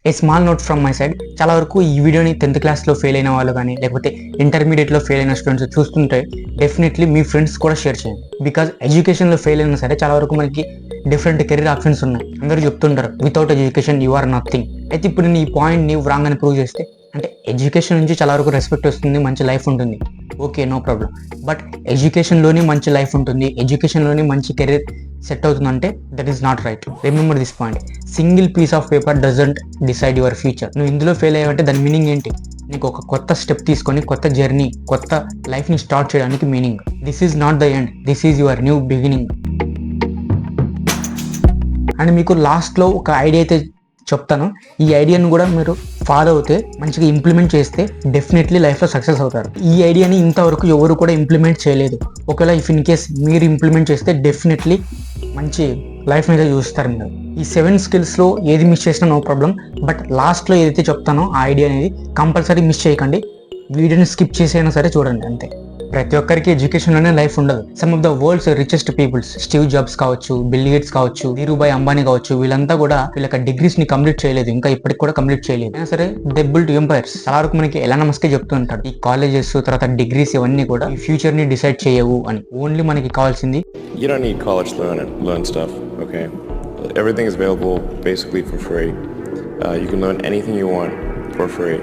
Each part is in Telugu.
A small note from my side. చాలా వరకు ఈ వీడియోని 10th క్లాస్లో ఫెయిల్ అయిన వాళ్ళు కానీ లేకపోతే ఇంటర్మీడియట్లో ఫెయిల్ అయిన స్టూడెంట్స్ చూస్తుంటే డెఫినెట్లీ మీ ఫ్రెండ్స్ కూడా షేర్ చేయండి. బికాజ్ ఎడ్యుకేషన్లో ఫెయిల్ అయినా సరే చాలా వరకు మనకి డిఫరెంట్ కెరీర్ ఆప్షన్స్ ఉన్నాయి. అందరూ చెప్తుంటారు without education you are nothing. అయితే ఇప్పుడు నేను ఈ పాయింట్ని రాంగ్ అని ప్రూవ్ చేస్తే అంటే ఎడ్యుకేషన్ నుంచి చాలా వరకు రెస్పెక్ట్ వస్తుంది, మంచి లైఫ్ ఉంటుంది, ఓకే నో ప్రాబ్లం. బట్ ఎడ్యుకేషన్లోనే మంచి లైఫ్ ఉంటుంది, ఎడ్యుకేషన్లోనే మంచి కెరీర్ సెట్ అవుతుందంటే that is not right. Remember this point. Single piece of paper doesn't decide your future. నువ్వు ఇందులో ఫెయిల్ అయ్యావంటే దాని మీనింగ్ ఏంటి? నీకు ఒక కొత్త స్టెప్ తీసుకొని కొత్త జర్నీ, కొత్త లైఫ్ని స్టార్ట్ చేయడానికి meaning. This is not the end, this is your new beginning. And మీకు లాస్ట్లో ఒక ఐడియా అయితే చెప్తాను. ఈ ఐడియాను కూడా మీరు ఫాలో అవుతే మంచిగా ఇంప్లిమెంట్ చేస్తే డెఫినెట్లీ లైఫ్లో సక్సెస్ అవుతారు. ఈ ఐడియాని ఇంతవరకు ఎవరు కూడా ఇంప్లిమెంట్ చేయలేదు. ఒకవేళ ఇఫ్ ఇన్ కేస్ మీరు ఇంప్లిమెంట్ చేస్తే డెఫినెట్లీ మంచి లైఫ్ మీద చూస్తారు మీరు. ఈ 7 స్కిల్స్లో ఏది మిస్ చేసినా నో ప్రాబ్లం, బట్ లాస్ట్లో ఏదైతే చెప్తానో ఆ ఐడియా అనేది కంపల్సరీ మిస్ చేయకండి. వీడియోని స్కిప్ చేసైనా సరే చూడండి అంతే. ప్రతి ఒక్కరికి ఎడ్యుకేషన్లోనే లైఫ్ ఉండదు. Some of the world's richest peoples, Steve Jobs కావచ్చు, బిల్ గేట్స్ కావచ్చు, ధీరుభాయ్ అంబానీ కావచ్చు, వీళ్ళంతా కూడా వీళ్ళ డిగ్రీస్ ని కంప్లీట్ చేయలేదు, ఇంకా ఇప్పటికి కూడా కంప్లీట్ చేయలేదు. అయినా సరే దే బిల్ట్ ఎంపైర్స్. చాలా వరకు మనకి ఎలాన్ మస్కే చెప్తూ ఉంటాడు, ఈ కాలేజెస్ తర్వాత డిగ్రీస్ ఇవన్నీ కూడా ఈ ఫ్యూచర్ ని డిసైడ్ చేయవు అని. ఓన్లీ మనకి కావాల్సింది You don't need college to learn stuff, okay? Everything is available basically for free. You can learn anything you want for free.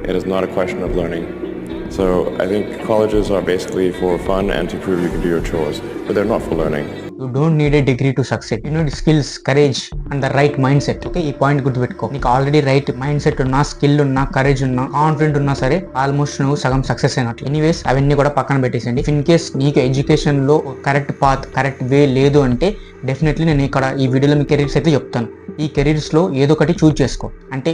It is not a question of learning. So I think colleges are basically for fun and to prove you can do your chores, but they're not for learning. You don't need a degree to succeed. You need skills, courage and the right mindset. Okay, ఈ పాయింట్ గుర్తుపెట్టుకో. నీకు ఆల్రెడీ రైట్ మైండ్ సెట్ ఉన్నా, స్కిల్ ఉన్నా, కరేజ్ ఉన్నా, కాన్ఫిడెంట్ ఉన్నా సరే ఆల్మోస్ట్ నువ్వు సగం సక్సెస్ అయినట్లు. ఎనీవేస్ అవన్నీ కూడా పక్కన పెట్టేసండి. ఇన్ కేస్ నీకు ఎడ్యుకేషన్ లో కరెక్ట్ పాత్, కరెక్ట్ వే లేదు అంటే డెఫినెట్లీ నేను ఇక్కడ ఈ వీడియోలో మీ కెరీర్స్ అయితే చెప్తాను. ఈ కెరీర్స్ లో ఏదో ఒకటి చూజ్ చేసుకో. అంటే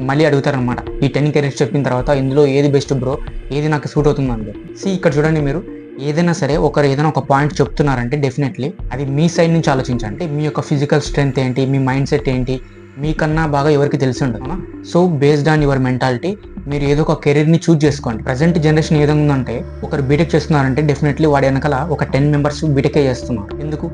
మళ్ళీ అడుగుతారనమాట, ఈ 10 కెరీర్స్ చెప్పిన తర్వాత ఇందులో ఏది బెస్ట్ బ్రో, ఏది నాకు సూట్ అవుతుంది అంటే. ఇక్కడ చూడండి, మీరు ఏదైనా సరే ఒకరు ఏదైనా ఒక పాయింట్ చెప్తున్నారంటే డెఫినెట్లీ అది మీ సైడ్ నుంచి ఆలోచించండి. మీ యొక్క ఫిజికల్ స్ట్రెంగ్త్ ఏంటి, మీ మైండ్ సెట్ ఏంటి, మీకన్నా బాగా ఎవరికి తెలిసి ఉంటుంది. So based on your mentality మీరు ఏదో ఒక కెరీర్ని చూజ్ చేసుకోండి. ప్రజెంట్ జనరేషన్ ఏ విధంగా ఉందంటే, ఒకరు బీటెక్ చేస్తున్నారంటే డెఫినెట్లీ వాడి వెనకాల ఒక 10 మెంబర్స్ బీటెకే చేస్తున్నారు. ఎందుకు?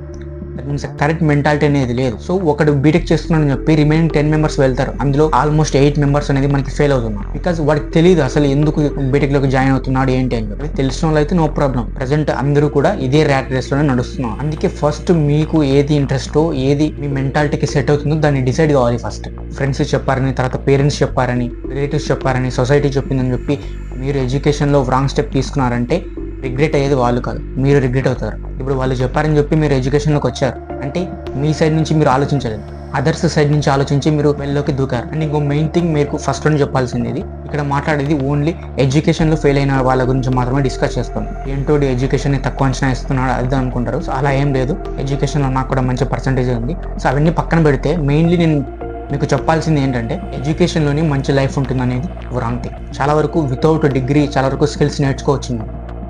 దట్ మీన్స్ కరెక్ట్ మెంటాలిటీ అనేది లేదు. సో ఒకడు బీటెక్ చేస్తున్నాడని చెప్పి రిమైనింగ్ 10 మెంబర్స్ వెళ్తారు, అందులో ఆల్మోస్ట్ 8 మెంబర్స్ అనేది మనకి ఫెయిల్ అవుతున్నారు. బికాజ్ వాడికి తెలియదు అసలు ఎందుకు బీటెక్ లోకి జాయిన్ అవుతున్నాడు ఏంటి అని చెప్పి. తెలిసిన వాళ్ళు అయితే నో ప్రాబ్లం. ప్రజెంట్ అందరూ కూడా ఇదే ర్యాట్ రేస్ లోనే నడుస్తున్నారు. అందుకే ఫస్ట్ మీకు ఏది ఇంట్రెస్టో, ఏది మీ మెంటాలిటీకి సెట్ అవుతుందో దాన్ని డిసైడ్ కావాలి ఫస్ట్. ఫ్రెండ్స్ చెప్పారని, తర్వాత పేరెంట్స్ చెప్పారని, రిలేటివ్స్ చెప్పారని, సొసైటీ చెప్పిందని చెప్పి మీరు ఎడ్యుకేషన్లో రాంగ్ స్టెప్ తీసుకున్నారంటే రిగ్రెట్ అయ్యేది వాళ్ళు కాదు, మీరు రిగ్రెట్ అవుతారు. ఇప్పుడు వాళ్ళు చెప్పారని చెప్పి మీరు ఎడ్యుకేషన్లోకి వచ్చారు అంటే మీ సైడ్ నుంచి మీరు ఆలోచించలేదు, అదర్స్ సైడ్ నుంచి ఆలోచించి మీరు వెళ్ళలోకి దూకారు. అండ్ ఇంకో మెయిన్ థింగ్ మీకు ఫస్ట్ లో చెప్పాల్సింది ఇది. ఇక్కడ మాట్లాడేది ఓన్లీ ఎడ్యుకేషన్లో ఫెయిల్ అయిన వాళ్ళ గురించి మాత్రమే డిస్కస్ చేస్తాను. ఏంటో ఎడ్యుకేషన్ తక్కువ అంచనా ఇస్తున్నాడు అది అనుకుంటారు. సో అలా ఏం లేదు, ఎడ్యుకేషన్లో నాకు కూడా మంచి పర్సంటేజ్ ఉంది. సో అవన్నీ పక్కన పెడితే మెయిన్లీ నేను మీకు చెప్పాల్సింది ఏంటంటే ఎడ్యుకేషన్లోనే మంచి లైఫ్ ఉంటుంది అనేది రాంగ్ థింగ్. చాలా వరకు వితౌట్ డిగ్రీ చాలా వరకు స్కిల్స్ నేర్చుకోవచ్చు.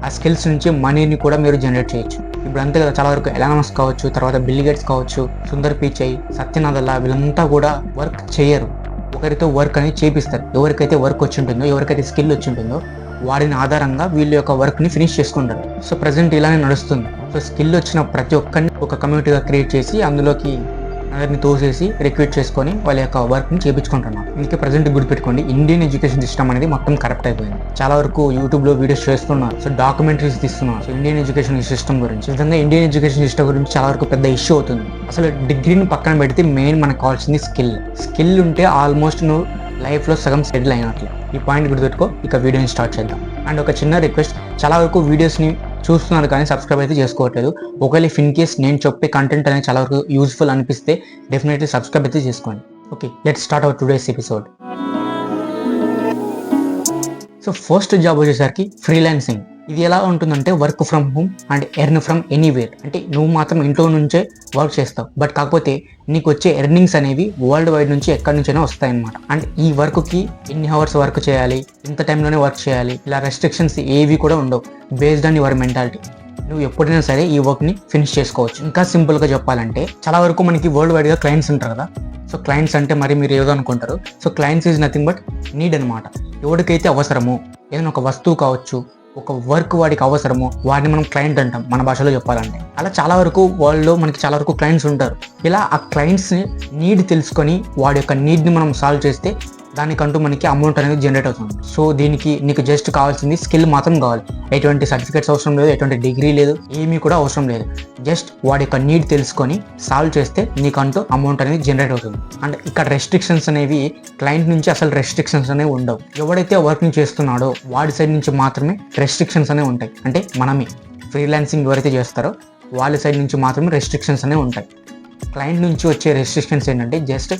ఆ స్కిల్స్ నుంచి మనీని కూడా మీరు జనరేట్ చేయొచ్చు. ఇప్పుడు అంతే కదా, చాలా వరకు ఎలాన్ మస్క్ కావచ్చు, తర్వాత బిల్ గేట్స్ కావచ్చు, సుందర్ పిచై, సత్యనాథల్లా వీళ్ళంతా కూడా వర్క్ చేయరు, ఒకరితో వర్క్ అనేది చేపిస్తారు. ఎవరికైతే వర్క్ వచ్చి ఉంటుందో, ఎవరికైతే స్కిల్ వచ్చి ఉంటుందో వాడిని ఆధారంగా వీళ్ళ యొక్క వర్క్ని ఫినిష్ చేసుకుంటారు. సో ప్రజెంట్ ఇలానే నడుస్తుంది. సో స్కిల్ వచ్చిన ప్రతి ఒక్కరిని ఒక కమ్యూనిటీగా క్రియేట్ చేసి అందులోకి అందరిని తోసేసి రిక్రూట్ చేసుకొని వాళ్ళ యొక్క వర్క్ని చేయించుకుంటున్నారు. ఇందుకే ప్రజెంట్ గుర్తుపెట్టుకోండి, ఇండియన్ ఎడ్యుకేషన్ సిస్టమ్ అనేది మొత్తం కరెక్ట్ అయిపోయింది. చాలా వరకు యూట్యూబ్లో వీడియోస్ చేస్తున్నారు, సో డాక్యుమెంటరీస్ తీస్తున్నారు సో ఇండియన్ ఎడ్యుకేషన్ సిస్టమ్ గురించి. విధంగా ఇండియన్ ఎడ్యుకేషన్ సిస్టమ్ గురించి చాలా వరకు పెద్ద ఇష్యూ అవుతుంది. అసలు డిగ్రీని పక్కన పెడితే మెయిన్ మనకు కావాల్సింది స్కిల్ ఉంటే ఆల్మోస్ట్ నువ్వు లైఫ్లో సగం సెటిల్ అయినట్లు. ఈ పాయింట్ గుర్తుపెట్టుకో. ఇక వీడియోని స్టార్ట్ చేద్దాం. అండ్ ఒక చిన్న రిక్వెస్ట్, చాలా వరకు వీడియోస్ని చూస్తున్నారు కానీ సబ్స్క్రైబ్ అయితే చేసుకోవట్లేదు. ఒకవేళ ఇన్ కేస్ నేను చెప్పే కంటెంట్ అనేది చాలా వరకు యూజ్ఫుల్ అనిపిస్తే డెఫినెట్లీ సబ్స్క్రైబ్ అయితే చేసుకోండి. Okay, let's start our today's episode. So first job వచ్చేసరికి ఫ్రీలాన్సింగ్. ఇది ఎలా ఉంటుందంటే work from home and earn from anywhere. అంటే నువ్వు మాత్రం ఇంట్లో నుంచే వర్క్ చేస్తావు, బట్ కాకపోతే నీకు వచ్చే ఎర్నింగ్స్ అనేవి వరల్డ్ వైడ్ నుంచి ఎక్కడి నుంచైనా వస్తాయన్నమాట. అండ్ ఈ వర్క్కి ఎన్ని అవర్స్ వర్క్ చేయాలి, ఇంత టైంలోనే వర్క్ చేయాలి, ఇలా రెస్ట్రిక్షన్స్ ఏవి కూడా ఉండవు. బేస్డ్ ఆన్ యువర్ మెంటాలిటీ నువ్వు ఎప్పుడైనా సరే ఈ వర్క్ని ఫినిష్ చేసుకోవచ్చు. ఇంకా సింపుల్గా చెప్పాలంటే చాలా వరకు మనకి వరల్డ్ వైడ్గా క్లయింట్స్ ఉంటారు కదా. సో క్లయింట్స్ అంటే మరి మీరు ఏదో అనుకుంటారు. So clients is nothing but need అనమాట. ఎవరికైతే అవసరమో ఏదైనా ఒక వస్తువు కావచ్చు, ఒక వర్క్ వాడికి అవసరమో వాడిని మనం క్లయింట్ అంటాం మన భాషలో చెప్పాలంటే. అలా చాలా వరకు వరల్డ్లో మనకి చాలా వరకు క్లయింట్స్ ఉంటారు. ఇలా ఆ క్లయింట్స్ని నీడ్ తెలుసుకొని వాడి యొక్క నీడ్ని మనం సాల్వ్ చేస్తే దానికంటూ మనకి అమౌంట్ అనేది జనరేట్ అవుతుంది. సో దీనికి నీకు జస్ట్ కావాల్సింది స్కిల్ మాత్రం కావాలి. ఎటువంటి సర్టిఫికేట్స్ అవసరం లేదు, ఎటువంటి డిగ్రీ లేదు, ఏమీ కూడా అవసరం లేదు. జస్ట్ వాడి యొక్క నీడ్ తెలుసుకొని సాల్వ్ చేస్తే నీకంటూ అమౌంట్ అనేది జనరేట్ అవుతుంది. అండ్ ఇక్కడ రెస్ట్రిక్షన్స్ అనేవి క్లయింట్ నుంచి అసలు రెస్ట్రిక్షన్స్ అనేవి ఉండవు. ఎవడైతే వర్క్ని చేస్తున్నాడో వాడి సైడ్ నుంచి మాత్రమే రెస్ట్రిక్షన్స్ అనేవి ఉంటాయి. అంటే మనమే ఫ్రీలాన్సింగ్ ఎవరైతే చేస్తారో వాళ్ళ సైడ్ నుంచి మాత్రమే రెస్ట్రిక్షన్స్ అనేవి ఉంటాయి. క్లయింట్ నుంచి వచ్చే రెస్ట్రిక్షన్స్ ఏంటంటే జస్ట్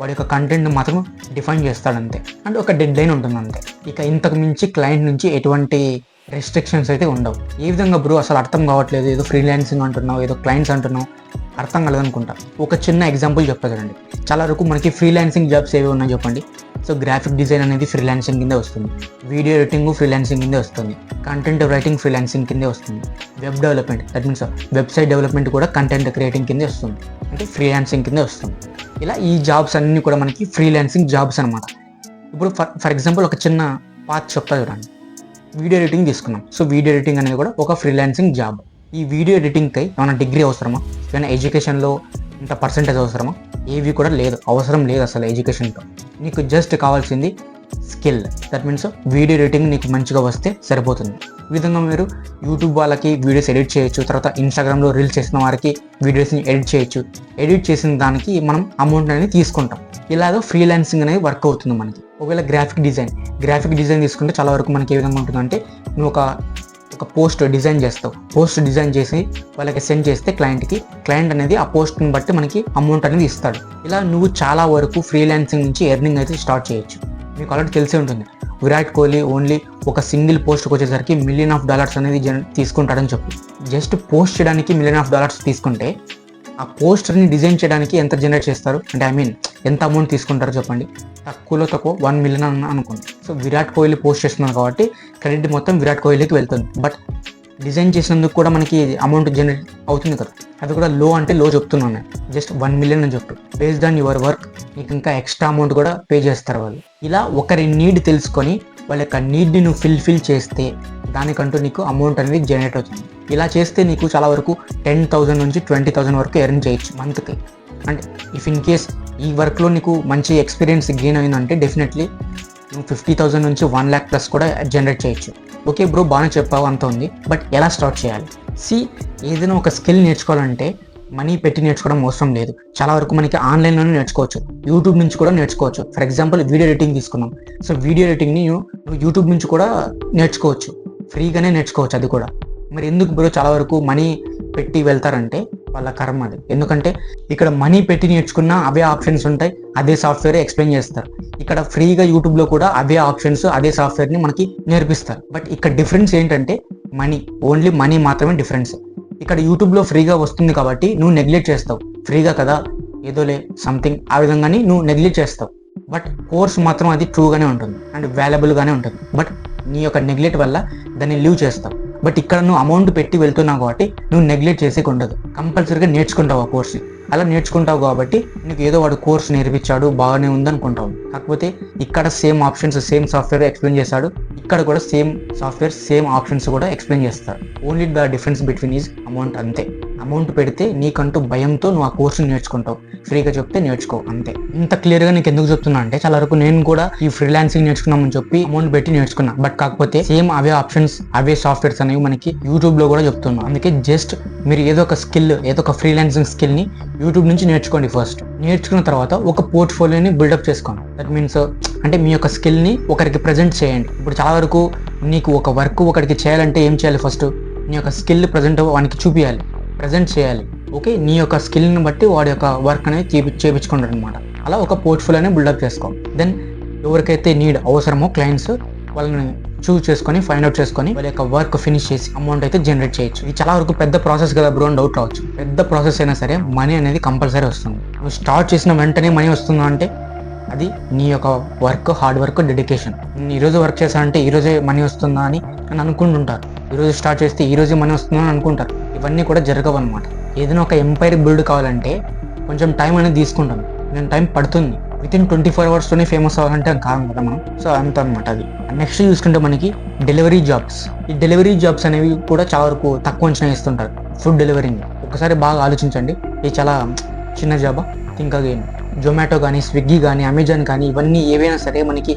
వాడి యొక్క కంటెంట్ని మాత్రం డిఫైన్ చేస్తాడంతే, అంటే ఒక డెడ్ లైన్ ఉంటుంది అంతే. ఇక ఇంతకు మించి క్లయింట్ నుంచి ఎటువంటి రెస్ట్రిక్షన్స్ అయితే ఉండవు. ఏ విధంగా బ్రో అసలు అర్థం కావట్లేదు, ఏదో ఫ్రీలాన్సింగ్ అంటున్నావు, ఏదో క్లయింట్స్ అంటున్నావు, అర్థం కలదనుకుంటా. ఒక చిన్న ఎగ్జాంపుల్ చెప్తా చూడండి. చాలా వరకు మనకి ఫ్రీలాన్సింగ్ జాబ్స్ ఏవి ఉన్నాయో చెప్పండి. సో గ్రాఫిక్ డిజైన్ అనేది ఫ్రీలాన్సింగ్ కిందే వస్తుంది, వీడియో ఎడిటింగ్ ఫ్రీలాన్సింగ్ కిందే వస్తుంది, కంటెంట్ రైటింగ్ ఫ్రీలాన్సింగ్ కిందే వస్తుంది, web development that means website development కూడా కంటెంట్ క్రియేటింగ్ కిందే వస్తుంది, అంటే ఫ్రీలాన్సింగ్ కిందే వస్తుంది. ఇలా ఈ జాబ్స్ అన్నీ కూడా మనకి ఫ్రీలాన్సింగ్ జాబ్స్ అనమాట. ఇప్పుడు ఫర్ ఎగ్జాంపుల్ ఒక చిన్న పాత్ చెప్తా చూడండి. వీడియో ఎడిటింగ్ తీసుకున్నాం. సో వీడియో ఎడిటింగ్ అనేది కూడా ఒక ఫ్రీలాన్సింగ్ జాబ్. ఈ వీడియో ఎడిటింగ్కి ఏమైనా డిగ్రీ అవసరమా, ఏమైనా ఎడ్యుకేషన్లో ఇంత పర్సెంటేజ్ అవసరమా? ఏవి కూడా లేదు, అవసరం లేదు అసలు ఎడ్యుకేషన్తో. నీకు జస్ట్ కావాల్సింది skill. That means video editing నీకు మంచిగా వస్తే సరిపోతుంది. ఈ విధంగా మీరు యూట్యూబ్ వాళ్ళకి వీడియోస్ ఎడిట్ చేయొచ్చు, తర్వాత ఇన్స్టాగ్రామ్లో రీల్స్ చేసిన వారికి వీడియోస్ని ఎడిట్ చేయొచ్చు. ఎడిట్ చేసిన దానికి మనం అమౌంట్ అనేది తీసుకుంటాం. ఇలాగ ఫ్రీలాన్సింగ్ అనేది వర్క్ అవుతుంది మనకి. ఒకవేళ గ్రాఫిక్ డిజైన్ తీసుకుంటే చాలా వరకు మనకి ఏ విధంగా ఉంటుందంటే నువ్వు ఒక పోస్ట్ డిజైన్ చేస్తావు. పోస్ట్ డిజైన్ చేసి వాళ్ళకి సెండ్ చేస్తే క్లయింట్ అనేది ఆ పోస్ట్ని బట్టి మనకి అమౌంట్ అనేది ఇస్తాడు. ఇలా నువ్వు చాలా వరకు ఫ్రీలాన్సింగ్ నుంచి ఎర్నింగ్ అయితే స్టార్ట్ చేయొచ్చు. మీకు ఆల్రెడీ తెలిసే ఉంటుంది, విరాట్ కోహ్లీ ఓన్లీ ఒక సింగిల్ పోస్ట్కి వచ్చేసరికి $1 million అనేది తీసుకుంటాడని చెప్పి. జస్ట్ పోస్ట్ చేయడానికి $1 million తీసుకుంటే ఆ పోస్టర్ని డిజైన్ చేయడానికి ఎంత జనరేట్ చేస్తారు అంటే ఎంత అమౌంట్ తీసుకుంటారో చెప్పండి. తక్కువలో తక్కువ 1 million అనుకోండి. సో విరాట్ కోహ్లీ పోస్ట్ చేస్తున్నారు కాబట్టి క్రెడిట్ మొత్తం విరాట్ కోహ్లీకి వెళ్తుంది. బట్ డిజైన్ చేసినందుకు కూడా మనకి అమౌంట్ జనరేట్ అవుతుంది కదా, అది కూడా లో అంటే లో చెప్తున్నాను నేను. జస్ట్ 1 million అని చెప్పు. బేస్డ్ ఆన్ యువర్ వర్క్ నీకు ఇంకా ఎక్స్ట్రా అమౌంట్ కూడా పే చేస్తారు వాళ్ళు. ఇలా ఒకరి నీడ్ తెలుసుకొని వాళ్ళ యొక్క నీడ్ని నువ్వు ఫిల్ చేస్తే దానికంటూ నీకు అమౌంట్ అనేది జనరేట్ అవుతుంది. ఇలా చేస్తే నీకు చాలా వరకు 10,000 నుంచి 20,000 వరకు ఎర్న్ చేయొచ్చు మంత్కి. అండ్ ఇఫ్ ఇన్ కేస్ ఈ వర్క్లో నీకు మంచి ఎక్స్పీరియన్స్ గెయిన్ అయిందంటే డెఫినెట్లీ నువ్వు 50,000 నుంచి 1 lakh ప్లస్ కూడా జనరేట్ చేయొచ్చు. ఓకే బ్రో, బాగానే చెప్పావు, అంత ఉంది. బట్ ఎలా స్టార్ట్ చేయాలి? ఏదైనా ఒక స్కిల్ నేర్చుకోవాలంటే మనీ పెట్టి నేర్చుకోవడం అవసరం లేదు. చాలా వరకు మనకి ఆన్లైన్లోనే నేర్చుకోవచ్చు, యూట్యూబ్ నుంచి కూడా నేర్చుకోవచ్చు. ఫర్ ఎగ్జాంపుల్ వీడియో ఎడిటింగ్ తీసుకున్నాం. సో వీడియో ఎడిటింగ్ని నువ్వు యూట్యూబ్ నుంచి కూడా నేర్చుకోవచ్చు, ఫ్రీగానే నేర్చుకోవచ్చు అది కూడా. మరి ఎందుకు బ్రో చాలా వరకు మనీ పెట్టి వెళ్తారంటే వాళ్ళ కర్మ అది. ఎందుకంటే ఇక్కడ మనీ పెట్టి నేర్చుకున్న అవే ఆప్షన్స్ ఉంటాయి, అదే సాఫ్ట్వేర్ ఎక్స్ప్లెయిన్ చేస్తారు. ఇక్కడ ఫ్రీగా యూట్యూబ్లో కూడా అవే ఆప్షన్స్ అదే సాఫ్ట్వేర్ని మనకి నేర్పిస్తారు. బట్ ఇక్కడ డిఫరెన్స్ ఏంటంటే ఓన్లీ మనీ మాత్రమే డిఫరెన్స్. ఇక్కడ యూట్యూబ్లో ఫ్రీగా వస్తుంది కాబట్టి నువ్వు నెగ్లెక్ట్ చేస్తావు. ఫ్రీగా కదా ఏదోలే సంథింగ్ ఆ విధంగాని నువ్వు నెగ్లెక్ట్ చేస్తావు. బట్ కోర్స్ మాత్రం అది ట్రూగానే ఉంటుంది అండ్ వాల్యుబుల్గానే ఉంటుంది. బట్ నీ యొక్క నెగ్లెక్ట్ వల్ల దాన్ని లీవ్ చేస్తావు. బట్ ఇక్కడ నువ్వు అమౌంట్ పెట్టి వెళ్తున్నావు కాబట్టి నువ్వు నెగ్లెక్ట్ చేసేకి ఉండదు, కంపల్సరీగా నేర్చుకుంటావు ఆ కోర్స్ని. అలా నేర్చుకుంటావు కాబట్టి నీకు ఏదో వాడు కోర్స్ నేర్పించాడు బాగానే ఉందనుకుంటావు. కాకపోతే ఇక్కడ same options same software explain చేశాడు, ఇక్కడ కూడా సేమ్ సాఫ్ట్వేర్ సేమ్ ఆప్షన్స్ కూడా ఎక్స్ప్లెయిన్ చేస్తాడు. Only the difference between is amount, అంతే. అమౌంట్ పెడితే నీకంటూ భయంతో నువ్వు ఆ కోర్సుని నేర్చుకుంటావు, ఫ్రీగా చెప్తే నేర్చుకో అంతే. ఇంత క్లియర్గా నీకు ఎందుకు చెప్తున్నా అంటే చాలా వరకు నేను కూడా ఈ ఫ్రీలాన్సింగ్ నేర్చుకున్నామని చెప్పి అమౌంట్ పెట్టి నేర్చుకున్నా. బట్ కాకపోతే సేమ్ అవే ఆప్షన్స్ అవే సాఫ్ట్వేర్స్ అనేవి మనకి యూట్యూబ్లో కూడా చెప్తున్నాం. అందుకే జస్ట్ మీరు ఏదో ఒక స్కిల్ ఏదో ఒక ఫ్రీలాన్సింగ్ స్కిల్ని యూట్యూబ్ నుంచి నేర్చుకోండి. ఫస్ట్ నేర్చుకున్న తర్వాత ఒక పోర్ట్ఫోలియోని బిల్డప్ చేసుకోండి. దట్ మీన్స్ అంటే మీ యొక్క స్కిల్ని ఒకరికి ప్రజెంట్ చేయండి. ఇప్పుడు చాలా వరకు నీకు ఒక వర్క్ ఒకరికి చేయాలంటే ఏం చేయాలి? ఫస్ట్ నీ యొక్క స్కిల్ ప్రజెంట్ వానికి చూపించాలి, ప్రజెంట్ చేయాలి. ఓకే, నీ యొక్క స్కిల్ని బట్టి వాడి యొక్క వర్క్ అనేది చేయించుకుంటాడు అనమాట. అలా ఒక పోర్ట్ఫోలియోని బిల్డప్ చేసుకో. దెన్ ఎవరికైతే నీడ్ అవసరమో క్లయింట్స్ వాళ్ళని చూస్ చేసుకొని ఫైండ్ అవుట్ చేసుకొని వాళ్ళ యొక్క వర్క్ ఫినిష్ చేసి అమౌంట్ అయితే జనరేట్ చేయొచ్చు. ఇది చాలా వరకు పెద్ద ప్రాసెస్ కదా బ్రో అని డౌట్ రావచ్చు. పెద్ద ప్రాసెస్ అయినా సరే మనీ అనేది కంపల్సరీ వస్తుంది. నువ్వు స్టార్ట్ చేసిన వెంటనే మనీ వస్తుందా అంటే అది నీ యొక్క వర్క్, హార్డ్ వర్క్, డెడికేషన్. నేను ఈరోజు వర్క్ చేశానంటే ఈరోజే మనీ వస్తుందా అని అనుకుంటుంటారు. ఈరోజు స్టార్ట్ చేస్తే ఈరోజే మనీ వస్తుందా అని అనుకుంటారు. ఇవన్నీ కూడా జరగవు అనమాట. ఏదైనా ఒక ఎంపైర్ బిల్డ్ కావాలంటే కొంచెం టైం అనేది తీసుకుంటాను, నేను టైం పడుతుంది. వితిన్ 24 అవర్స్తోనే ఫేమస్ అవ్వాలంటే కాదు కదా మనం. సో అంత అనమాట అది. నెక్స్ట్ చూసుకుంటే మనకి డెలివరీ జాబ్స్. ఈ డెలివరీ జాబ్స్ అనేవి కూడా చాలా వరకు తక్కువ అంచనా ఇస్తుంటారు. ఫుడ్ డెలివరీని ఒకసారి బాగా ఆలోచించండి, ఇది చాలా చిన్న జాబా? Think again. జొమాటో కానీ, స్విగ్గీ కానీ, అమెజాన్ కానీ, ఇవన్నీ ఏవైనా సరే మనకి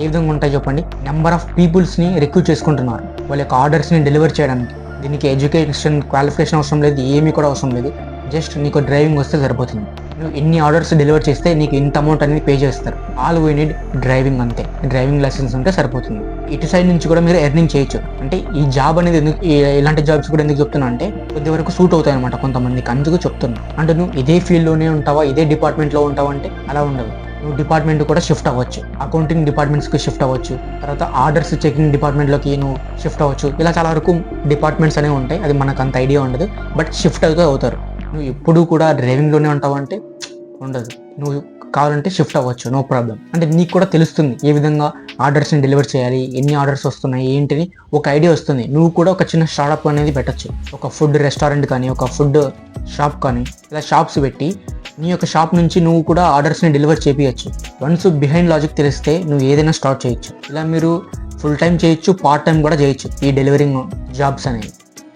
ఏ విధంగా ఉంటాయి చెప్పండి? నెంబర్ ఆఫ్ పీపుల్స్ని రిక్రూట్ చేసుకుంటున్నారు వాళ్ళ యొక్క ఆర్డర్స్ని డెలివర్ చేయడానికి. దీనికి ఎడ్యుకేషన్, క్వాలిఫికేషన్ అవసరం లేదు, ఏమీ కూడా అవసరం లేదు. జస్ట్ నీకు డ్రైవింగ్ వస్తే సరిపోతుంది. నువ్వు ఎన్ని ఆర్డర్స్ డెలివర్ చేస్తే నీకు ఇంత అమౌంట్ అనేది పే చేస్తారు. ఆల్ వీ నీడ్ డ్రైవింగ్, అంతే. డ్రైవింగ్ లైసెన్స్ ఉంటే సరిపోతుంది. ఇటు సైడ్ నుంచి కూడా మీరు ఎర్నింగ్ చేయొచ్చు. అంటే ఈ జాబ్ అనేది ఎందుకు, ఇలాంటి జాబ్స్ కూడా ఎందుకు చెప్తున్నా అంటే కొద్ది వరకు సూట్ అవుతాయి అనమాట కొంతమందికి, అందుకు చెప్తున్నా. అంటే నువ్వు ఇదే ఫీల్డ్లోనే ఉంటావా, ఇదే డిపార్ట్మెంట్లో ఉంటావా అంటే అలా ఉండదు. నువ్వు డిపార్ట్మెంట్ కూడా షిఫ్ట్ అవ్వచ్చు. అకౌంటింగ్ డిపార్ట్మెంట్స్కి షిఫ్ట్ అవ్వచ్చు, తర్వాత ఆర్డర్స్ చెకింగ్ డిపార్ట్మెంట్లోకి నువ్వు షిఫ్ట్ అవ్వచ్చు. ఇలా చాలా వరకు డిపార్ట్మెంట్స్ అనేవి ఉంటాయి, అది మనకు అంత ఐడియా ఉండదు. బట్ షిఫ్ట్ అవుతారు. నువ్వు ఎప్పుడు కూడా డ్రైవింగ్లోనే ఉంటావు అంటే ఉండదు. నువ్వు కావాలంటే షిఫ్ట్ అవ్వచ్చు, నో ప్రాబ్లం. అంటే నీకు కూడా తెలుస్తుంది ఏ విధంగా ఆర్డర్స్ని డెలివర్ చేయాలి, ఎన్ని ఆర్డర్స్ వస్తున్నాయి ఏంటిని ఒక ఐడియా వస్తుంది. నువ్వు కూడా ఒక చిన్న స్టార్ట్అప్ అనేది పెట్టచ్చు. ఒక ఫుడ్ రెస్టారెంట్ కానీ, ఒక ఫుడ్ షాప్ కానీ, ఇలా షాప్స్ పెట్టి నీ యొక్క షాప్ నుంచి నువ్వు కూడా ఆర్డర్స్ని డెలివర్ చేయించచ్చు. వన్స్ బిహైండ్ లాజిక్ తెలిస్తే నువ్వు ఏదైనా స్టార్ట్ చేయొచ్చు. ఇలా మీరు ఫుల్ టైం చేయొచ్చు, పార్ట్ టైం కూడా చేయొచ్చు ఈ డెలివరింగ్ జాబ్స్ అనేవి.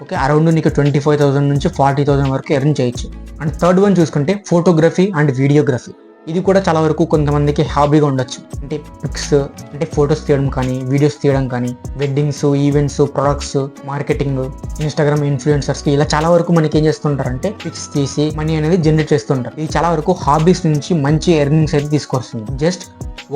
ఓకే, అరౌండ్ నీకు 25,000 నుంచి 40,000 వరకు ఎర్న్ చేయొచ్చు. అండ్ థర్డ్ వన్ చూసుకుంటే ఫోటోగ్రఫీ అండ్ వీడియోగ్రఫీ. ఇది కూడా చాలా వరకు కొంతమందికి హాబీగా ఉండొచ్చు. అంటే పిక్స్, అంటే ఫొటోస్ తీయడం కానీ, వీడియోస్ తీయడం కానీ, weddings, events, products, marketing, Instagram ఇన్ఫ్లుయెన్సర్స్కి ఇలా చాలా వరకు మనకి ఏం చేస్తుంటారంటే పిక్స్ తీసి మనీ అనేది జనరేట్ చేస్తుంటారు. ఇది చాలా వరకు హాబీస్ నుంచి మంచి ఎర్నింగ్స్ అయితే తీసుకొస్తుంది. జస్ట్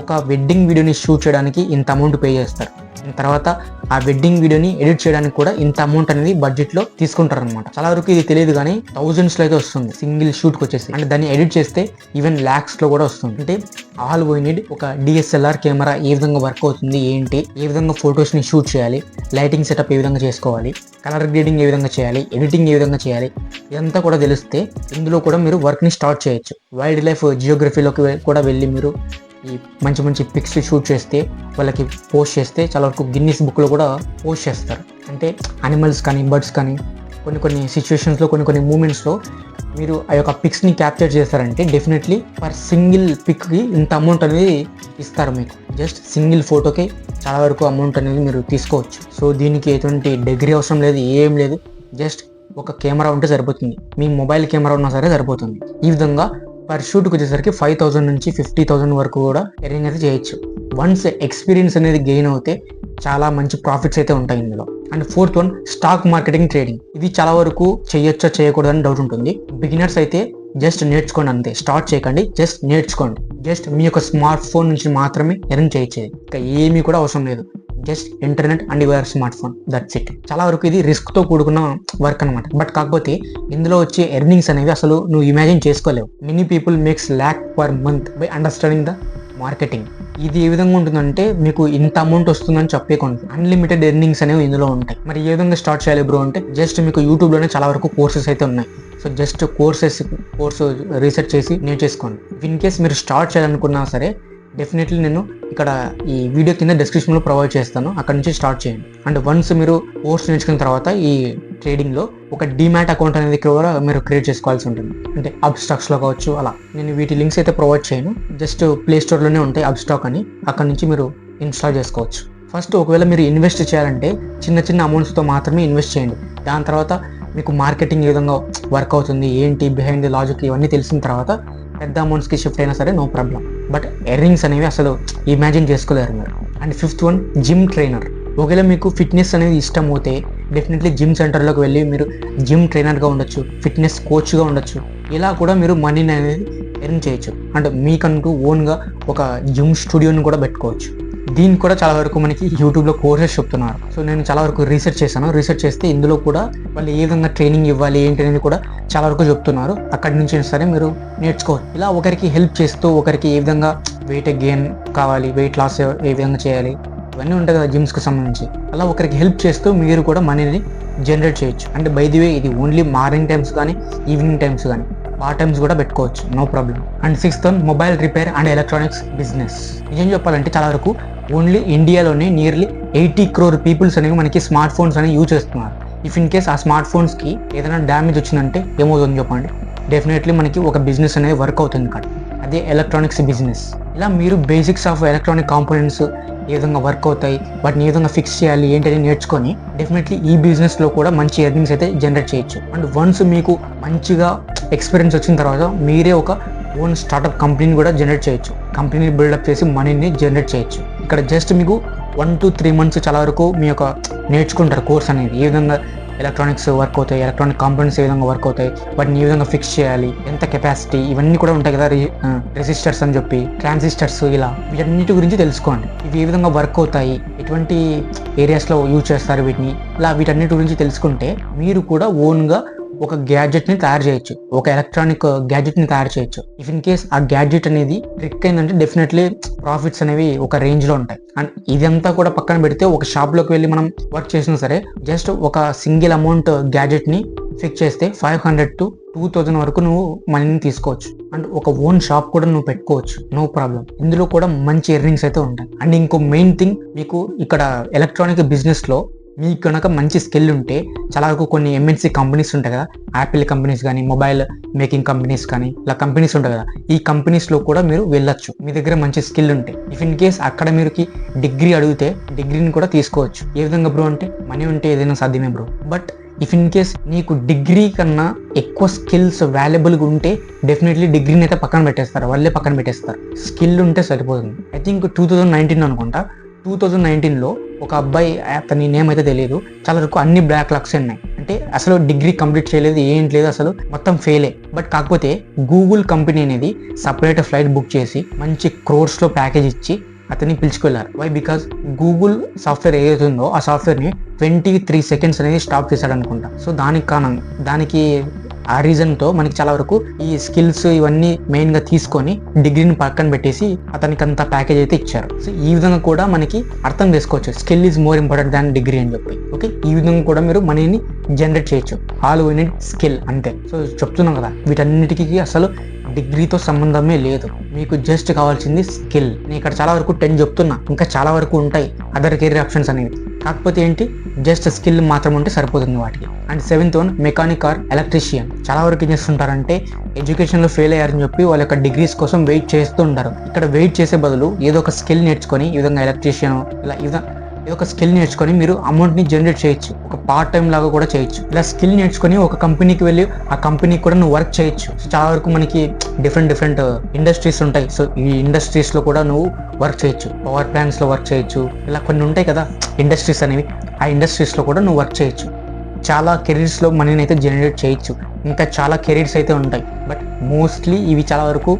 ఒక వెడ్డింగ్ వీడియోని షూట్ చేయడానికి ఇంత అమౌంట్ పే చేస్తారు. తర్వాత ఆ వెడ్డింగ్ వీడియోని ఎడిట్ చేయడానికి కూడా ఇంత అమౌంట్ అనేది బడ్జెట్లో తీసుకుంటారు అనమాట. చాలా వరకు ఇది తెలియదు కానీ థౌజండ్స్లో అయితే వస్తుంది సింగిల్ షూట్కి వచ్చేసి. అంటే దాన్ని ఎడిట్ చేస్తే ఈవెన్ ల్యాక్స్లో కూడా వస్తుంది. అంటే ఆల్ వీ నీడ్ ఒక DSLR కెమెరా ఏ విధంగా వర్క్ అవుతుంది ఏంటి, ఏ విధంగా ఫొటోస్ని షూట్ చేయాలి, లైటింగ్ సెటప్ ఏ విధంగా చేసుకోవాలి, కలర్ గ్రేడింగ్ ఏ విధంగా చేయాలి, ఎడిటింగ్ ఏ విధంగా చేయాలి, ఇదంతా కూడా తెలిస్తే ఇందులో కూడా మీరు వర్క్ని స్టార్ట్ చేయొచ్చు. వైల్డ్ లైఫ్ జియోగ్రఫీలోకి కూడా వెళ్ళి మీరు ఈ మంచి మంచి పిక్స్ షూట్ చేస్తే వాళ్ళకి పోస్ట్ చేస్తే చాలా వరకు గిన్నీస్ బుక్లో కూడా పోస్ట్ చేస్తారు. అంటే అనిమల్స్ కానీ, బర్డ్స్ కానీ, కొన్ని సిచ్యువేషన్స్లో, కొన్ని మూమెంట్స్లో మీరు ఆ యొక్క పిక్స్ని క్యాప్చర్ చేస్తారంటే డెఫినెట్లీ పర్ సింగిల్ పిక్కి ఇంత అమౌంట్ అనేది ఇస్తారు మీకు. జస్ట్ సింగిల్ ఫోటోకి చాలా వరకు అమౌంట్ అనేది మీరు తీసుకోవచ్చు. సో దీనికి ఎటువంటి డిగ్రీ అవసరం లేదు, ఏం లేదు. జస్ట్ ఒక కెమెరా ఉంటే సరిపోతుంది, మీ మొబైల్ కెమెరా ఉన్నా సరే సరిపోతుంది. ఈ విధంగా పర్ షూట్కి వచ్చేసరికి 5,000 నుంచి 50,000 వరకు కూడా ఎర్నింగ్ అయితే చేయొచ్చు. వన్స్ ఎక్స్పీరియన్స్ అనేది గెయిన్ అవుతే చాలా మంచి ప్రాఫిట్స్ అయితే ఉంటాయి ఇందులో. And fourth one stock marketing trading. ఇది చాలా వరకు చేయొచ్చా చేయకూడదని డౌట్ ఉంటుంది. బిగినర్స్ అయితే జస్ట్ నేర్చుకోండి అంతే, స్టార్ట్ చేయకండి, జస్ట్ నేర్చుకోండి. జస్ట్ మీ యొక్క స్మార్ట్ ఫోన్ నుంచి మాత్రమే ఎర్న్ చేయొచ్చు, ఇంకా ఏమీ కూడా అవసరం లేదు. Just internet and your smart phone, that's it. చాలా వరకు ఇది రిస్క్తో కూడుకున్న వర్క్ అనమాట. బట్ కాకపోతే ఇందులో వచ్చే ఎర్నింగ్స్ అనేవి అసలు నువ్వు ఇమాజిన్ చేసుకోలేవు. Many people makes lakh per month by understanding the marketing. ఇది ఏ విధంగా ఉంటుందంటే మీకు ఇంత అమౌంట్ వస్తుందని చెప్పేకుండా అన్లిమిటెడ్ ఎర్నింగ్స్ అనేవి ఇందులో ఉంటాయి. మరి ఏ విధంగా స్టార్ట్ చేయాలి బ్రో అంటే జస్ట్ మీకు యూట్యూబ్లోనే చాలా వరకు కోర్సెస్ అయితే ఉన్నాయి. సో జస్ట్ కోర్సు రీసెర్చ్ చేసి నేర్చేసుకోండి. ఇన్ కేస్ మీరు స్టార్ట్ చేయాలనుకున్నా సరే డెఫినెట్లీ నేను ఇక్కడ ఈ వీడియో కింద డిస్క్రిప్షన్లో ప్రొవైడ్ చేస్తాను, అక్కడ నుంచి స్టార్ట్ చేయండి. అండ్ వన్స్ మీరు కోర్స్ నేర్చుకున్న తర్వాత ఈ ట్రేడింగ్లో ఒక డీమ్యాట్ అకౌంట్ అనేది కూడా మీరు క్రియేట్ చేసుకోవాల్సి ఉంటుంది. అంటే అబ్స్టాక్స్లో కావచ్చు అలా. నేను వీటి లింక్స్ అయితే ప్రొవైడ్ చేయను, జస్ట్ ప్లే స్టోర్లోనే ఉంటాయి అబ్స్టాక్ అని, అక్కడ నుంచి మీరు ఇన్స్టాల్ చేసుకోవచ్చు. ఫస్ట్ ఒకవేళ మీరు ఇన్వెస్ట్ చేయాలంటే చిన్న అమౌంట్స్తో మాత్రమే ఇన్వెస్ట్ చేయండి. దాని తర్వాత మీకు మార్కెటింగ్ ఏ విధంగా వర్క్ అవుతుంది ఏంటి, బిహైండ్ ది లాజిక్ ఇవన్నీ తెలిసిన తర్వాత పెద్ద అమౌంట్స్కి షిఫ్ట్ అయినా సరే నో ప్రాబ్లం. బట్ ఎర్నింగ్స్ అనేవి అసలు ఇమాజిన్ చేసుకోలేరు మీరు. And fifth one gym trainer. ఒకవేళ మీకు ఫిట్నెస్ అనేది ఇష్టం అవుతే డెఫినెట్లీ జిమ్ సెంటర్లోకి వెళ్ళి మీరు జిమ్ ట్రైనర్గా ఉండొచ్చు, ఫిట్నెస్ కోచ్గా ఉండొచ్చు. ఇలా కూడా మీరు మనీని అనేది ఎర్న్ చేయొచ్చు. అంటే మీకంటూ ఓన్గా ఒక జిమ్ స్టూడియోని కూడా పెట్టుకోవచ్చు. దీనికి కూడా చాలా వరకు మనకి యూట్యూబ్లో కోర్సెస్ చెప్తున్నారు. సో నేను చాలా వరకు రీసెర్చ్ చేశాను. రీసెర్చ్ చేస్తే ఇందులో కూడా వాళ్ళు ఏ విధంగా ట్రైనింగ్ ఇవ్వాలి ఏంటి అనేది కూడా చాలా వరకు చెప్తున్నారు. అక్కడి నుంచి సరే మీరు నేర్చుకోవచ్చు. ఇలా ఒకరికి హెల్ప్ చేస్తూ ఒకరికి ఏ విధంగా వెయిట్ గెయిన్ కావాలి, వెయిట్ లాస్ ఏ విధంగా చేయాలి, ఇవన్నీ ఉంటాయి కదా జిమ్స్కి సంబంధించి. అలా ఒకరికి హెల్ప్ చేస్తూ మీరు కూడా మనీని జనరేట్ చేయొచ్చు. అంటే బై ది వే ఇది ఓన్లీ మార్నింగ్ టైమ్స్ కానీ ఈవినింగ్ టైమ్స్ కానీ పార్ట్ టైమ్స్ కూడా పెట్టుకోవచ్చు, no problem. And sixth one mobile repair and electronics business. నిజం చెప్పాలంటే చాలా వరకు ఓన్లీ ఇండియాలోనే నియర్లీ 80 crore పీపుల్స్ అనేవి మనకి స్మార్ట్ ఫోన్స్ అనేవి యూజ్ చేస్తున్నారు. ఇఫ్ ఇన్ కేస్ ఆ స్మార్ట్ ఫోన్స్కి ఏదైనా డ్యామేజ్ వచ్చిందంటే ఏమవుతుంది చెప్పండి? డెఫినెట్లీ మనకి ఒక బిజినెస్ అనేది వర్క్ అవుతుంది కదా. అదే ఎలక్ట్రానిక్స్ బిజినెస్. ఇలా మీరు బేసిక్స్ ఆఫ్ ఎలక్ట్రానిక్ కాంపోనెంట్స్ ఏ విధంగా వర్క్ అవుతాయి, వాటిని ఏ విధంగా ఫిక్స్ చేయాలి ఏంటని నేర్చుకొని డెఫినెట్లీ ఈ బిజినెస్లో కూడా మంచి ఎర్నింగ్స్ అయితే జనరేట్ చేయొచ్చు. అండ్ వన్స్ మీకు మంచిగా ఎక్స్పీరియన్స్ వచ్చిన తర్వాత మీరే ఒక ఓన్ స్టార్ట్అప్ కంపెనీని కూడా జనరేట్ చేయొచ్చు. కంపెనీని బిల్డప్ చేసి మనీని జనరేట్ చేయొచ్చు. ఇక్కడ జస్ట్ మీకు 1 to 3 months చాలా వరకు మీ యొక్క నేర్చుకుంటారు కోర్స్ అనేది, ఏ విధంగా ఎలక్ట్రానిక్స్ వర్క్ అవుతాయి, ఎలక్ట్రానిక్ కాంపోనెంట్స్ ఏ విధంగా వర్క్ అవుతాయి, వాటిని ఏ విధంగా ఫిక్స్ చేయాలి, ఎంత కెపాసిటీ, ఇవన్నీ కూడా ఉంటాయి కదా, రెసిస్టర్స్ అని చెప్పి, ట్రాన్సిస్టర్స్, ఇలా వీటన్నిటి గురించి తెలుసుకోండి. ఇవి ఏ విధంగా వర్క్ అవుతాయి, ఎటువంటి ఏరియాస్లో యూజ్ చేస్తారు వీటిని, ఇలా వీటన్నిటి గురించి తెలుసుకుంటే మీరు కూడా ఓన్గా ఒక గ్యాడ్జెట్ని తయారు చేయొచ్చు, ఒక ఎలక్ట్రానిక్ గ్యాడ్జెట్ని తయారు చేయొచ్చు. ఇఫ్ ఇన్ కేస్ ఆ గ్యాడ్జెట్ అనేది ట్రిక్ అయిందంటే డెఫినెట్లీ ప్రాఫిట్స్ అనేవి ఒక రేంజ్లో ఉంటాయి. అండ్ ఇదంతా కూడా పక్కన పెడితే ఒక షాప్లోకి వెళ్ళి మనం వర్క్ చేసినా సరే జస్ట్ ఒక సింగిల్ అమౌంట్ గ్యాడ్జెట్ని ఫిక్స్ చేస్తే 500 to 2000 వరకు నువ్వు మనీని తీసుకోవచ్చు. అండ్ ఒక ఓన్ షాప్ కూడా నువ్వు పెట్టుకోవచ్చు, నో ప్రాబ్లం. ఇందులో కూడా మంచి ఎర్నింగ్స్ అయితే ఉంటాయి. అండ్ ఇంకో మెయిన్ థింగ్, మీకు ఇక్కడ ఎలక్ట్రానిక్ బిజినెస్లో మీకు కనుక మంచి స్కిల్ ఉంటే చాలా వరకు కొన్ని MNC కంపెనీస్ ఉంటాయి కదా, యాపిల్ కంపెనీస్ కానీ, మొబైల్ మేకింగ్ కంపెనీస్ కానీ, ఇలా కంపెనీస్ ఉంటాయి కదా, ఈ కంపెనీస్లో కూడా మీరు వెళ్ళొచ్చు మీ దగ్గర మంచి స్కిల్ ఉంటే. ఇఫ్ ఇన్ కేస్ అక్కడ మీరుకి డిగ్రీ అడిగితే డిగ్రీని కూడా తీసుకోవచ్చు. ఏ విధంగా బ్రో అంటే మనీ ఉంటే ఏదైనా సాధ్యమే bro. But if in case నీకు డిగ్రీ కన్నా ఎక్కువ స్కిల్స్ వాల్యుబుల్గా ఉంటే డెఫినెట్లీ డిగ్రీని అయితే పక్కన పెట్టేస్తారు, వాళ్ళే పక్కన పెట్టేస్తారు. స్కిల్ ఉంటే సరిపోతుంది. ఐ థింక్ 2019 అనుకుంటా, 2019లో ఒక అబ్బాయి, అతని నేమ్ అయితే తెలియదు, చాలా వరకు అన్ని బ్లాక్ లక్స్ ఉన్నాయి. అంటే అసలు డిగ్రీ కంప్లీట్ చేయలేదు, ఏంటి లేదు, అసలు మొత్తం ఫెయిలే. బట్ కాకపోతే గూగుల్ కంపెనీ అనేది సపరేట్ ఫ్లైట్ బుక్ చేసి మంచి క్రోర్స్లో ప్యాకేజ్ ఇచ్చి అతన్ని పిలుచుకెళ్ళారు. వై? బికాజ్ గూగుల్ సాఫ్ట్వేర్ ఏదైతే ఉందో ఆ సాఫ్ట్వేర్ని 23 seconds అనేది స్టాప్ చేశాడు అనుకుంటా. సో దానికి ఆ రీజన్తో మనకి చాలా వరకు ఈ స్కిల్స్ ఇవన్నీ మెయిన్గా తీసుకొని డిగ్రీని పక్కన పెట్టేసి అతనికి అంత ప్యాకేజ్ అయితే ఇచ్చారు. సో ఈ విధంగా కూడా మనకి అర్థం చేసుకోవచ్చు, skill is more important than degree అని చెప్పి. ఓకే, ఈ విధంగా కూడా మీరు మనీని జనరేట్ చేయొచ్చు. ఆల్ వీ నీడ్ స్కిల్, అంతే. సో చెప్తున్నాం కదా, వీటన్నిటికీ అసలు డిగ్రీతో సంబంధమే లేదు, మీకు జస్ట్ కావాల్సింది స్కిల్. నేను ఇక్కడ చాలా వరకు 10 చెప్తున్నా, ఇంకా చాలా వరకు ఉంటాయి అదర్ కెరీర్ ఆప్షన్స్ అనేవి. కాకపోతే ఏంటి, జస్ట్ స్కిల్ మాత్రం ఉంటే సరిపోతుంది వాటికి. And 7th one mechanic or electrician. చాలా వరకు ఏం చేస్తుంటారంటే ఎడ్యుకేషన్లో ఫెయిల్ అయ్యారని చెప్పి వాళ్ళ యొక్క డిగ్రీస్ కోసం వెయిట్ చేస్తూ ఉంటారు. ఇక్కడ వెయిట్ చేసే బదులు ఏదో ఒక స్కిల్ నేర్చుకొని ఈ విధంగా ఎలక్ట్రీషియన్ ఇలా ఏదో ఒక స్కిల్ నేర్చుకొని మీరు అమౌంట్ని జనరేట్ చేయొచ్చు, ఒక పార్ట్ టైం లాగా కూడా చేయొచ్చు. ఇలా స్కిల్ నేర్చుకొని ఒక కంపెనీకి వెళ్ళి ఆ కంపెనీకి కూడా నువ్వు వర్క్ చేయొచ్చు. చాలా వరకు మనకి డిఫరెంట్ ఇండస్ట్రీస్ ఉంటాయి. సో ఈ ఇండస్ట్రీస్లో కూడా నువ్వు వర్క్ చేయొచ్చు, పవర్ ప్లాంట్స్లో వర్క్ చేయొచ్చు, ఇలా కొన్ని ఉంటాయి కదా ఇండస్ట్రీస్ అనేవి, ఆ ఇండస్ట్రీస్లో కూడా నువ్వు వర్క్ చేయొచ్చు. చాలా కెరీర్స్లో మనీని అయితే జనరేట్ చేయొచ్చు. ఇంకా చాలా కెరీర్స్ అయితే ఉంటాయి, బట్ మోస్ట్లీ ఇవి చాలా వరకు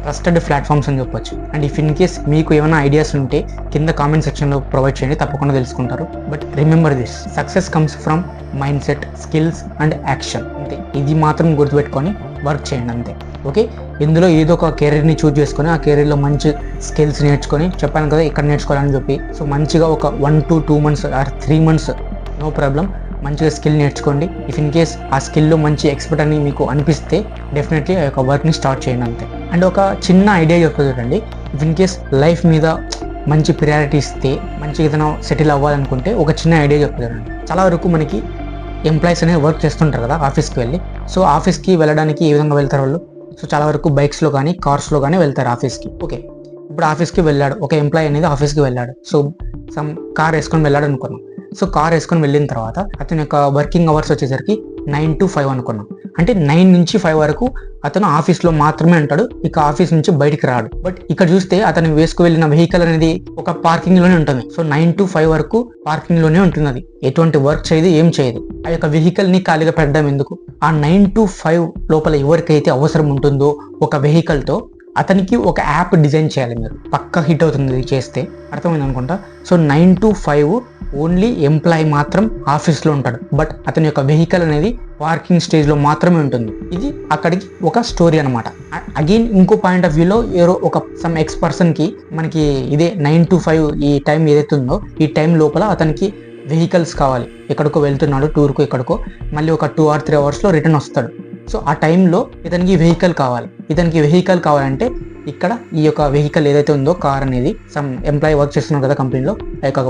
ట్రస్టెడ్ ప్లాట్ఫామ్స్ అని చెప్పొచ్చు. అండ్ ఇఫ్ ఇన్ కేస్ మీకు ఏమైనా ఐడియాస్ ఉంటే కింద కామెంట్ సెక్షన్లో ప్రొవైడ్ చేయండి, తప్పకుండా తెలుసుకుంటారు. But remember this, success comes from mind set, skills and action. అంతే, ఇది మాత్రం గుర్తుపెట్టుకొని వర్క్ చేయండి అంతే. ఓకే, ఇందులో ఏదో ఒక కెరీర్ని చూజ్ చేసుకొని ఆ కెరీర్లో మంచి స్కిల్స్ నేర్చుకొని, చెప్పాను కదా ఇక్కడ నేర్చుకోవాలని చెప్పి, సో మంచిగా ఒక 1 to 2 months or 3 months no problem మంచిగా స్కిల్ నేర్చుకోండి. ఇఫ్ ఇన్ కేస్ ఆ స్కిల్లో మంచి ఎక్స్పర్ట్ అని మీకు అనిపిస్తే డెఫినెట్లీ ఆ యొక్క వర్క్ని స్టార్ట్ చేయండి అంతే. అండ్ ఒక చిన్న ఐడియా చెప్తుంది చూడండి, ఇఫ్ ఇన్ కేస్ లైఫ్ మీద మంచి ప్రియారిటీ ఇస్తే మంచిగా ఏదైనా సెటిల్ అవ్వాలనుకుంటే ఒక చిన్న ఐడియా చెప్తుంది చూడండి. చాలా వరకు మనకి ఎంప్లాయీస్ అనేది వర్క్ చేస్తుంటారు కదా ఆఫీస్కి వెళ్ళి. సో ఆఫీస్కి వెళ్ళడానికి ఏ విధంగా వెళ్తారు వాళ్ళు? సో చాలా వరకు బైక్స్లో కానీ కార్స్లో కానీ వెళ్తారు ఆఫీస్కి. ఓకే, ఇప్పుడు ఆఫీస్కి వెళ్ళాడు ఒక ఎంప్లాయీ అనేది, ఆఫీస్కి వెళ్ళాడు. సో సమ్ కార్ వేసుకొని వెళ్ళాడు అనుకున్నాం. సో కార్ వేసుకొని వెళ్ళిన తర్వాత అతని యొక్క వర్కింగ్ అవర్స్ వచ్చేసరికి 9 to 5 అనుకున్నాం. అంటే 9 నుంచి 5 వరకు అతను ఆఫీస్లో మాత్రమే ఉంటాడు, ఇక ఆఫీస్ నుంచి బయటికి రాడు. బట్ ఇక్కడ చూస్తే అతను వేసుకు వెళ్ళిన వెహికల్ అనేది ఒక పార్కింగ్లోనే ఉంటుంది. సో 9 to 5 వరకు పార్కింగ్లోనే ఉంటుంది, అది ఎటువంటి వర్క్ చేయదు, ఏం చేయదు. ఆ యొక్క వెహికల్ని ఖాళీగా పెట్టడం ఎందుకు? ఆ 9 to 5 లోపల ఎవరికైతే అవసరం ఉంటుందో ఒక వెహికల్తో అతనికి ఒక యాప్ డిజైన్ చేయాలి మీరు. పక్కా హిట్ అవుతుంది ఇది చేస్తే, అర్థమైంది అనుకుంటా. సో 9 to 5 ఓన్లీ ఎంప్లాయీ మాత్రం ఆఫీస్లో ఉంటాడు, బట్ అతని యొక్క వెహికల్ అనేది పార్కింగ్ స్టేజ్లో మాత్రమే ఉంటుంది. ఇది అక్కడికి ఒక స్టోరీ అనమాట. అగైన్ ఇంకో పాయింట్ ఆఫ్ వ్యూలో ఎవరో ఒక సమ్ ఎక్స్ పర్సన్కి మనకి ఇదే 9 to 5 ఈ టైం ఏదైతే ఉందో ఈ టైం లోపల అతనికి వెహికల్స్ కావాలి, ఎక్కడికో వెళ్తున్నాడు టూర్కు ఎక్కడికో, మళ్ళీ ఒక 2 or 3 hours రెటర్న్ వస్తాడు. సో ఆ టైంలో ఇతనికి వెహికల్ కావాలి. ఇతనికి వెహికల్ కావాలంటే ఇక్కడ ఈ యొక్క వెహికల్ ఏదైతే ఉందో కార్ అనేది సమ్ ఎంప్లాయీ వర్క్ చేస్తున్నారు కదా కంపెనీలో, ఆ యొక్క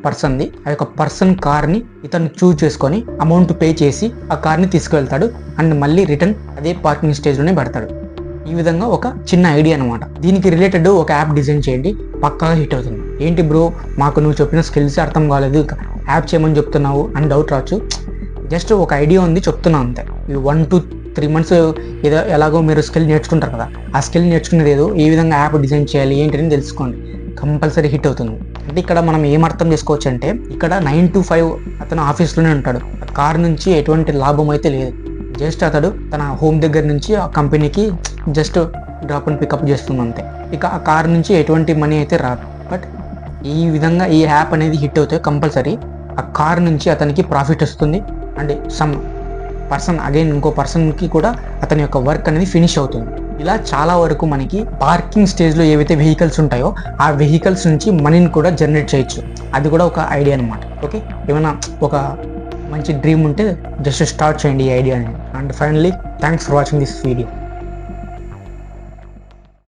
పర్సన్ది, ఆ యొక్క పర్సన్ కార్ని ఇతను చూజ్ చేసుకొని అమౌంట్ పే చేసి ఆ కార్ని తీసుకువెళ్తాడు అండ్ మళ్ళీ రిటర్న్ అదే పార్కింగ్ స్టేజ్లోనే పెడతాడు. ఈ విధంగా ఒక చిన్న ఐడియా అనమాట. దీనికి రిలేటెడ్ ఒక యాప్ డిజైన్ చేయండి, పక్కాగా హిట్ అవుతుంది. ఏంటి బ్రో మాకు నువ్వు చెప్పిన స్కిల్స్ అర్థం కాలేదు, యాప్ చేయమని చెప్తున్నావు అని డౌట్ రావచ్చు. జస్ట్ ఒక ఐడియా ఉంది చెప్తున్నాను అంతే. 1 to 3 months ఏదో ఎలాగో మీరు స్కిల్ నేర్చుకుంటారు కదా, ఆ స్కిల్ నేర్చుకునేది ఏదో ఏ విధంగా యాప్ డిజైన్ చేయాలి ఏంటని తెలుసుకోండి, కంపల్సరీ హిట్ అవుతుంది. అంటే ఇక్కడ మనం ఏం అర్థం చేసుకోవచ్చు అంటే, ఇక్కడ 9 to 5 అతను ఆఫీస్లోనే ఉంటాడు, ఆ కార్ నుంచి ఎటువంటి లాభం అయితే లేదు. జస్ట్ అతడు తన హోమ్ దగ్గర నుంచి ఆ కంపెనీకి జస్ట్ డ్రాప్ అండ్ పికప్ చేస్తుంది అంతే. ఇక ఆ కార్ నుంచి ఎటువంటి మనీ అయితే రాదు. బట్ ఈ విధంగా ఈ యాప్ అనేది హిట్ అవుతే కంపల్సరీ ఆ కార్ నుంచి అతనికి ప్రాఫిట్ వస్తుంది. అండ్ సమ్ పర్సన్ అగైన్ ఇంకో పర్సన్కి కూడా అతని యొక్క వర్క్ అనేది ఫినిష్ అవుతుంది. ఇలా చాలా వరకు మనకి పార్కింగ్ స్టేజ్లో ఏవైతే వెహికల్స్ ఉంటాయో ఆ వెహికల్స్ నుంచి మనీని కూడా జనరేట్ చేయొచ్చు. అది కూడా ఒక ఐడియా అనమాట. ఓకే, ఏమైనా ఒక మంచి డ్రీమ్ ఉంటే జస్ట్ స్టార్ట్ చేయండి ఈ ఐడియాని. And finally thanks for watching this video.